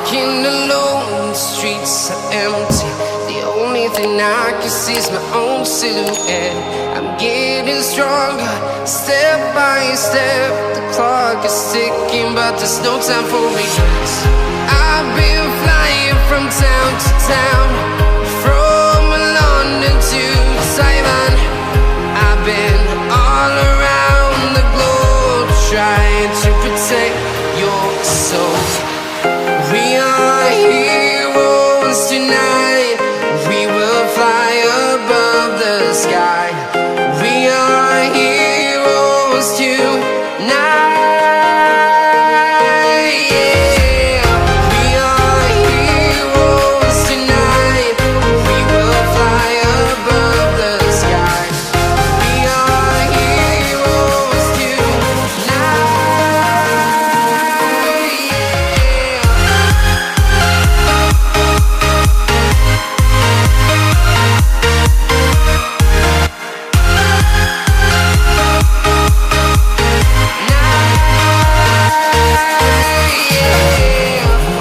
walking alone, the streets are empty. The only thing I can see is my own silhouette. I'm getting stronger, step by step. The clock is ticking, but there's no time for regrets. I've been flying from town to town, from London to Taiwan. I've been all around the globe, trying to protect your soul. We are heroes tonight. We will fly above the sky. We are heroes tonight. Yeah. We are heroes tonight. We will fly above the sky. We are heroes tonight.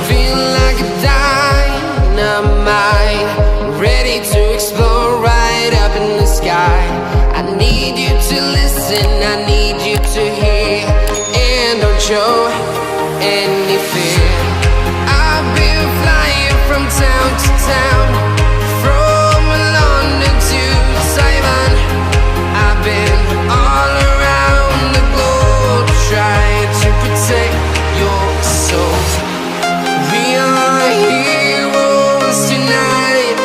Feeling like a dynamite, ready to explode right up in the sky. I need you to listen, I need you to hear, and don't show any fear. I've been flying from town to town, from London to Taiwan. I've been all around the globe, trying to protect your soul. We are heroes tonight.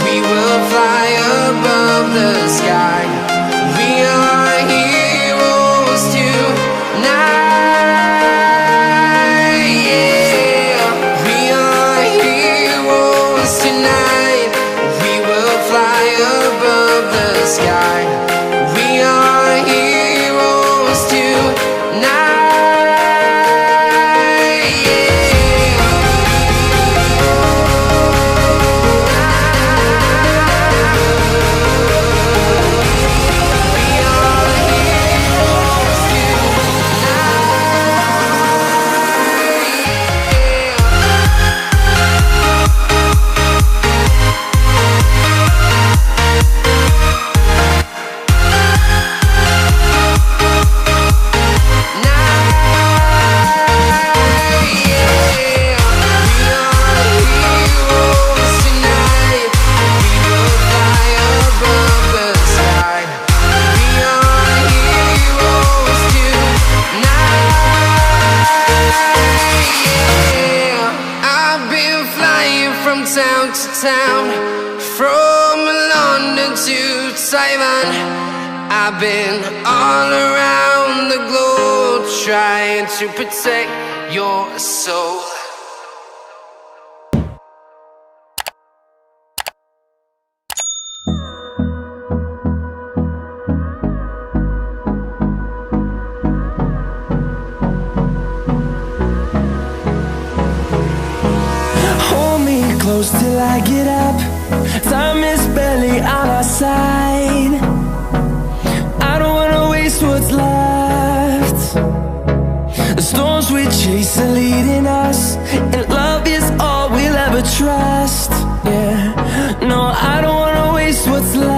We will fly above the sky. We are heroes tonight. Yeah. We are heroes tonight. We will fly above the sky. We are heroes tonight. Town to town, from London to Taiwan. I've been all around the globe, trying to protect your soul. Close till I get up. Time is barely on our side. I don't wanna waste what's left. The storms we chase are leading us, and love is all we'll ever trust. Yeah, no, I don't wanna waste what's left.